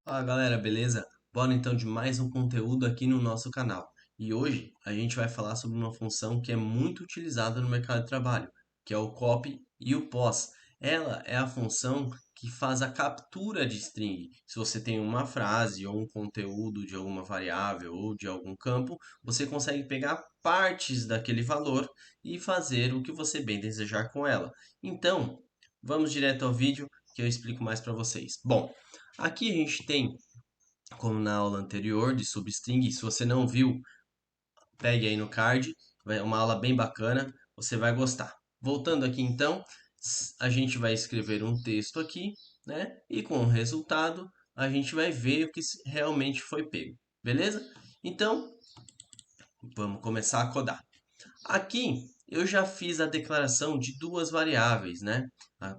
Fala galera, beleza? Bora então de mais um conteúdo aqui no nosso canal. E hoje a gente vai falar sobre uma função que é muito utilizada no mercado de trabalho, que é o copy e o pos. Ela é a função que faz a captura de string. Se você tem uma frase ou um conteúdo de alguma variável ou de algum campo, você consegue pegar partes daquele valor e fazer o que você bem desejar com ela. Então, vamos direto ao vídeo que eu explico mais para vocês. Bom, aqui a gente tem, como na aula anterior de substring, se você não viu, pegue aí no card, é uma aula bem bacana, você vai gostar. Voltando aqui então, a gente vai escrever um texto aqui, né? E com o resultado, a gente vai ver o que realmente foi pego, beleza? Então, vamos começar a codar. Aqui eu já fiz a declaração de duas variáveis, né? A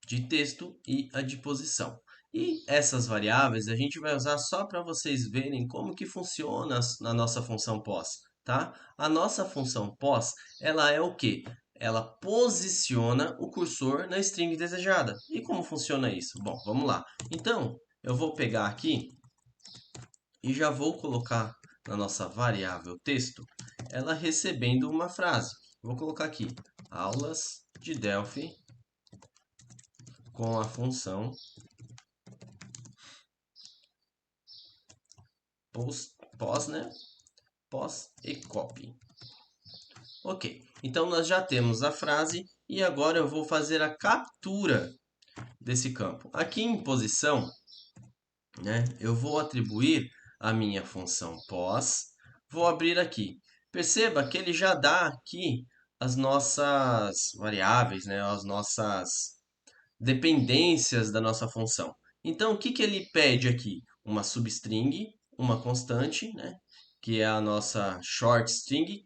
de texto e a de posição. E essas variáveis a gente vai usar só para vocês verem como que funciona na nossa função pos, tá? A nossa função pos, ela é o quê? Ela posiciona o cursor na string desejada. E como funciona isso? Bom, vamos lá. Então, eu vou pegar aqui e já vou colocar na nossa variável texto, ela recebendo uma frase. Vou colocar aqui, aulas de Delphi com a função pos, né? Pos e copy. Ok, então nós já temos a frase e agora eu vou fazer a captura desse campo. Aqui em posição, né, eu vou atribuir a minha função pos, vou abrir aqui. Perceba que ele já dá aqui as nossas variáveis, né, as nossas dependências da nossa função. Então, o que que ele pede aqui? Uma substring, uma constante, né, que é a nossa short string,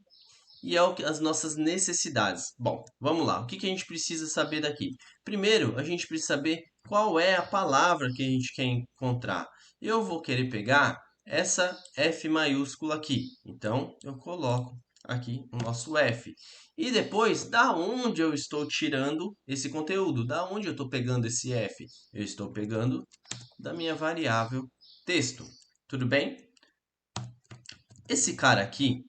e é as nossas necessidades. Bom, vamos lá. O que que a gente precisa saber daqui? Primeiro, a gente precisa saber qual é a palavra que a gente quer encontrar. Eu vou querer pegar essa F maiúscula aqui. Então, eu coloco aqui o nosso F. E depois, da onde eu estou tirando esse conteúdo? Da onde eu estou pegando esse F? Eu estou pegando da minha variável texto. Tudo bem? Esse cara aqui,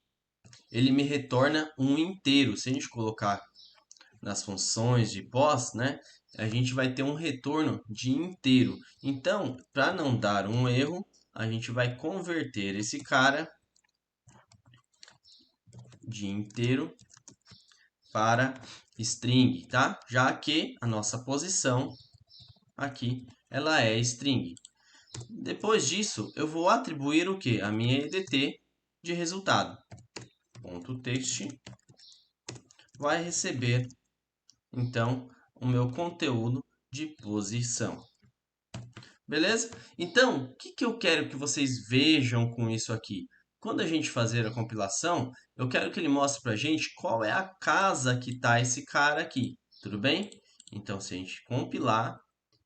ele me retorna um inteiro. Se a gente colocar nas funções de pos, né, a gente vai ter um retorno de inteiro. Então, para não dar um erro, a gente vai converter esse cara de inteiro para string, tá? Já que a nossa posição aqui, ela é string. Depois disso, eu vou atribuir o que? A minha EDT de resultado. Ponto text vai receber então o meu conteúdo de posição. Beleza? Então, o que que eu quero que vocês vejam com isso aqui? Quando a gente fazer a compilação, eu quero que ele mostre para a gente qual é a casa que está esse cara aqui. Tudo bem? Então, se a gente compilar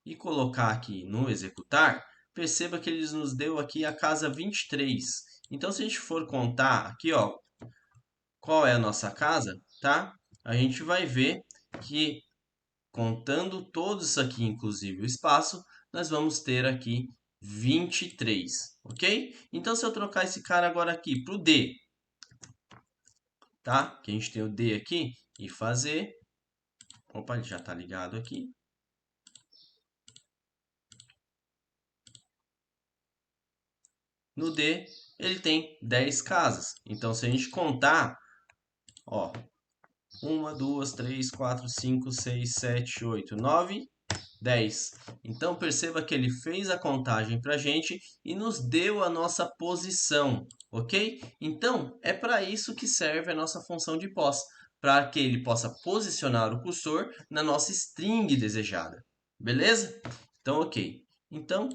e colocar aqui no executar, perceba que ele nos deu aqui a casa 23. Então, se a gente for contar aqui, ó, qual é a nossa casa, tá? A gente vai ver que contando todos isso aqui, inclusive o espaço, nós vamos ter aqui 23, ok? Então, se eu trocar esse cara agora aqui para o D, tá? Que a gente tem o D aqui, e fazer... Opa, ele já está ligado aqui. No D, ele tem 10 casas. Então, se a gente contar, ó, 1, 2, 3, 4, 5, 6, 7, 8, 9, 10. Então perceba que ele fez a contagem para a gente e nos deu a nossa posição, ok? Então é para isso que serve a nossa função de pos, para que ele possa posicionar o cursor na nossa string desejada, beleza? Então ok. Então,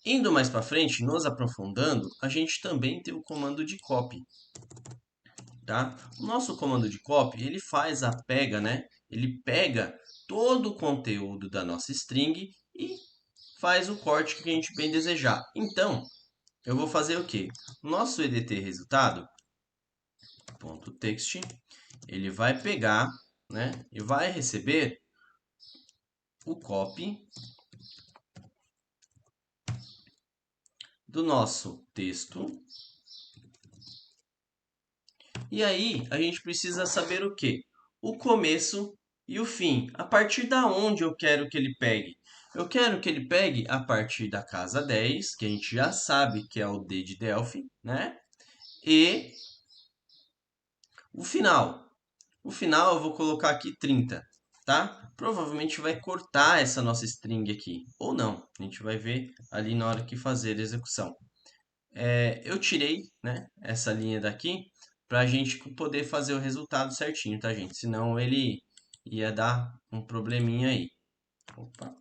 indo mais para frente, nos aprofundando, a gente também tem o comando de copy. Tá? O nosso comando de copy, ele faz a pega, né? Ele pega todo o conteúdo da nossa string e faz o corte que a gente bem desejar. Então, eu vou fazer o quê? Nosso EDT resultado, ponto .text, ele vai pegar, né? E vai receber o copy do nosso texto. E aí, a gente precisa saber o quê? O começo e o fim. A partir da onde eu quero que ele pegue? Eu quero que ele pegue a partir da casa 10, que a gente já sabe que é o D de Delphi, né? E o final. O final eu vou colocar aqui 30, tá? Provavelmente vai cortar essa nossa string aqui, ou não. A gente vai ver ali na hora que fazer a execução. Eu tirei, né, essa linha daqui para a gente poder fazer o resultado certinho, tá, gente? Senão ele ia dar um probleminha aí. Opa.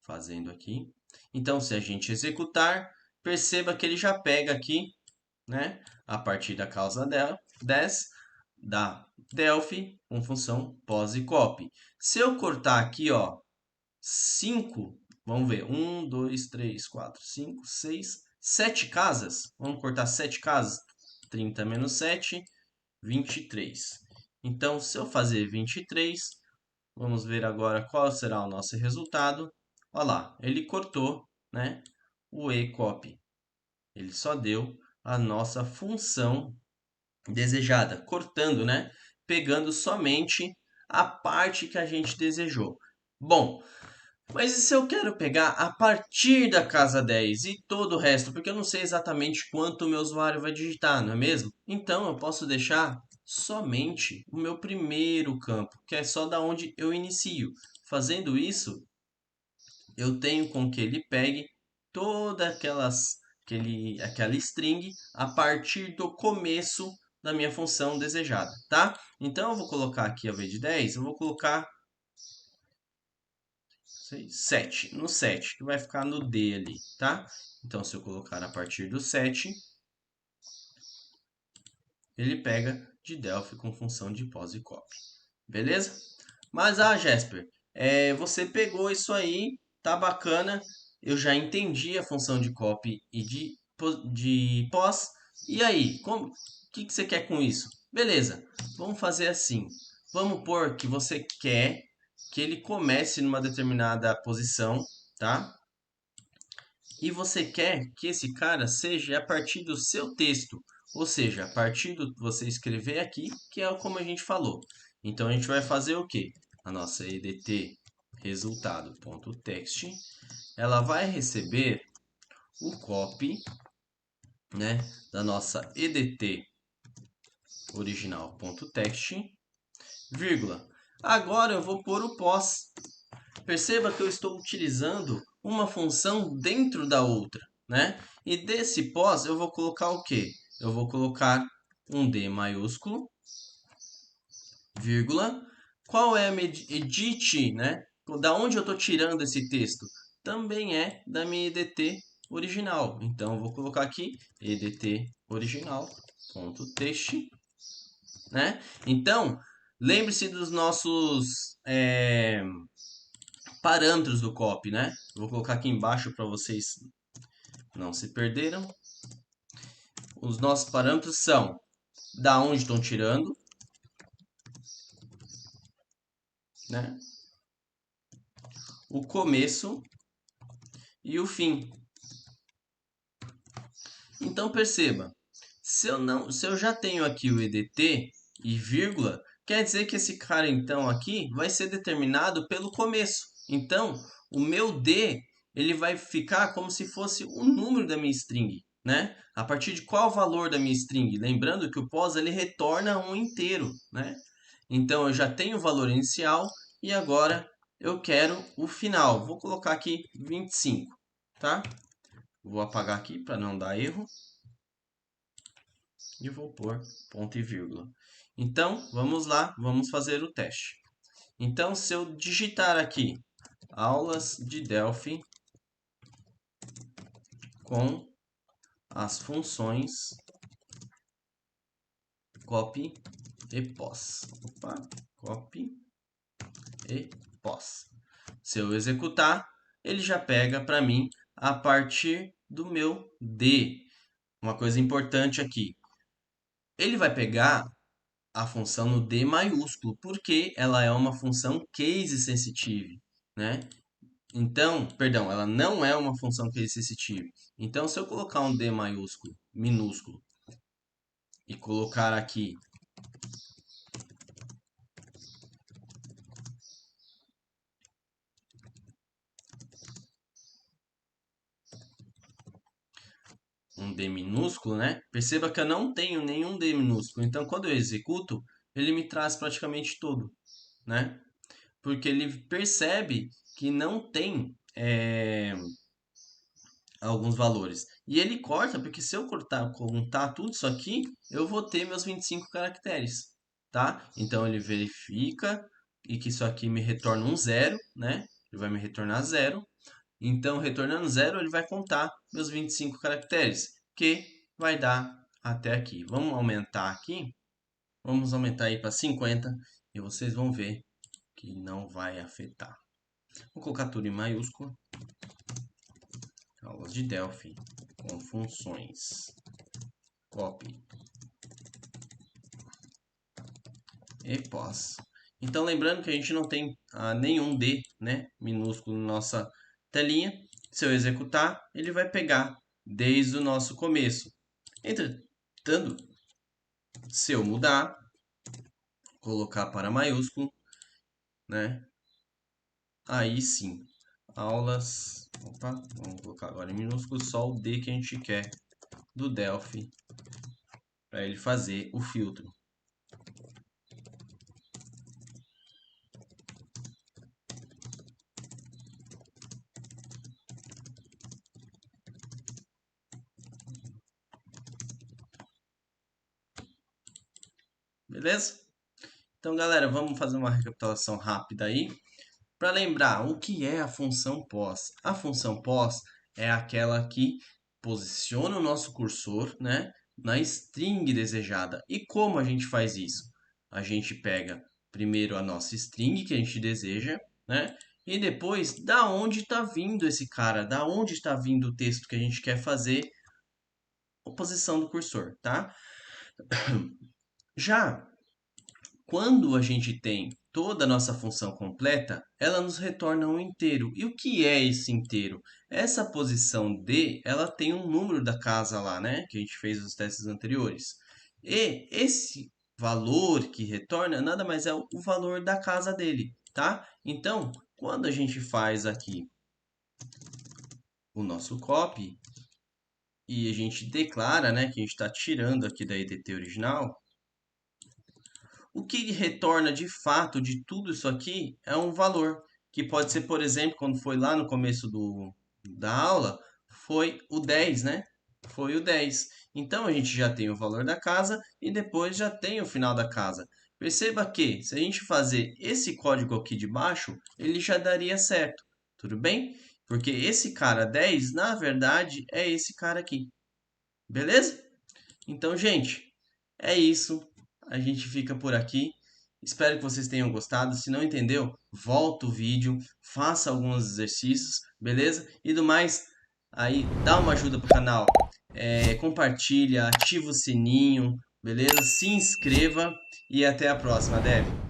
Fazendo aqui. Então, se a gente executar, perceba que ele já pega aqui, né, a partir da causa 10 da Delphi com função pos e copy. Se eu cortar aqui, ó, 5, vamos ver, 1, 2, 3, 4, 5, 6, 7 casas. Vamos cortar 7 casas. 30 menos 7, 23. Então, se eu fazer 23, vamos ver agora qual será o nosso resultado. Olha lá, ele cortou, né, o ecopy. Ele só deu a nossa função desejada, cortando, né, pegando somente a parte que a gente desejou. Bom, mas e se eu quero pegar a partir da casa 10 e todo o resto? Porque eu não sei exatamente quanto o meu usuário vai digitar, não é mesmo? Então eu posso deixar somente o meu primeiro campo, que é só da onde eu inicio. Fazendo isso, eu tenho com que ele pegue toda aquela string a partir do começo da minha função desejada, tá? Então eu vou colocar aqui, ao invés de 10, eu vou colocar 7, no 7, que vai ficar no D ali, tá? Então, se eu colocar a partir do 7, ele pega de Delphi com função de pos e copy. Beleza? Mas, Jesper, você pegou isso aí, tá bacana. Eu já entendi a função de copy e de pos. E aí, o que você quer com isso? Beleza, vamos fazer assim. Vamos pôr que você quer que ele comece numa determinada posição, tá? E você quer que esse cara seja a partir do seu texto, ou seja, a partir do que você escrever aqui, que é como a gente falou. Então a gente vai fazer o quê? A nossa edt resultado.text, ela vai receber o copy, né, da nossa edt original.text, vírgula. Agora eu vou pôr o pos. Perceba que eu estou utilizando uma função dentro da outra, né? E desse pos eu vou colocar o quê? Eu vou colocar um D maiúsculo, vírgula. Qual é a minha edit, né? Da onde eu estou tirando esse texto? Também é da minha edt original. Então eu vou colocar aqui edt original.text, né? Então, lembre-se dos nossos parâmetros do copy, né? Vou colocar aqui embaixo para vocês não se perderam. Os nossos parâmetros são da onde estão tirando, né? O começo e o fim. Então perceba, se eu já tenho aqui o edt e vírgula, quer dizer que esse cara então aqui vai ser determinado pelo começo. Então, o meu d ele vai ficar como se fosse o número da minha string, né? A partir de qual valor da minha string? Lembrando que o pos ele retorna um inteiro, né? Então eu já tenho o valor inicial e agora eu quero o final. Vou colocar aqui 25, tá? Vou apagar aqui para não dar erro e vou pôr ponto e vírgula. Então, vamos lá, vamos fazer o teste. Então, se eu digitar aqui aulas de Delphi com as funções copy e pos. Opa, copy e pos. Se eu executar, ele já pega para mim a partir do meu D. Uma coisa importante aqui. Ele vai pegar a função no D maiúsculo, porque ela é uma função case sensitive, né? Então, perdão, ela não é uma função que é recessiva. Então, se eu colocar um D maiúsculo, minúsculo, e colocar aqui um D minúsculo, né? Perceba que eu não tenho nenhum D minúsculo. Então, quando eu executo, ele me traz praticamente todo, né? Porque ele percebe que não tem alguns valores. E ele corta, porque se eu contar tudo isso aqui, eu vou ter meus 25 caracteres, tá? Então ele verifica e que isso aqui me retorna um zero, né? Ele vai me retornar zero. Então, retornando zero, ele vai contar meus 25 caracteres, que vai dar até aqui. Vamos aumentar aqui. Vamos aumentar aí para 50 e vocês vão ver que não vai afetar. Vou colocar tudo em maiúsculo. Aulas de Delphi com funções. Copy e pós. Então, lembrando que a gente não tem nenhum D, né, minúsculo na nossa telinha. Se eu executar, ele vai pegar desde o nosso começo. Entretanto, se eu mudar, colocar para maiúsculo, né, aí sim, aulas, opa, vamos colocar agora em minúsculo só o D que a gente quer do Delphi para ele fazer o filtro. Beleza? Então, galera, vamos fazer uma recapitulação rápida aí. Para lembrar, o que é a função pós? A função pós é aquela que posiciona o nosso cursor, né, na string desejada. E como a gente faz isso? A gente pega primeiro a nossa string que a gente deseja, né, e depois da onde está vindo esse cara, da onde está vindo o texto que a gente quer fazer a posição do cursor, tá? Já quando a gente tem toda a nossa função completa, ela nos retorna um inteiro. E o que é esse inteiro? Essa posição D, ela tem um número da casa lá, né? Que a gente fez os testes anteriores. E esse valor que retorna nada mais é o valor da casa dele, tá? Então, quando a gente faz aqui o nosso copy e a gente declara, né, que a gente está tirando aqui da EDT original, o que retorna de fato de tudo isso aqui é um valor, que pode ser, por exemplo, quando foi lá no começo da aula, foi o 10, né? Foi o 10. Então a gente já tem o valor da casa e depois já tem o final da casa. Perceba que se a gente fazer esse código aqui de baixo, ele já daria certo, tudo bem? Porque esse cara 10, na verdade, é esse cara aqui. Beleza? Então, gente, é isso. A gente fica por aqui. Espero que vocês tenham gostado. Se não entendeu, volta o vídeo, faça alguns exercícios, beleza? E do mais, aí dá uma ajuda pro canal. Compartilha, ativa o sininho, beleza? Se inscreva e até a próxima, Dev.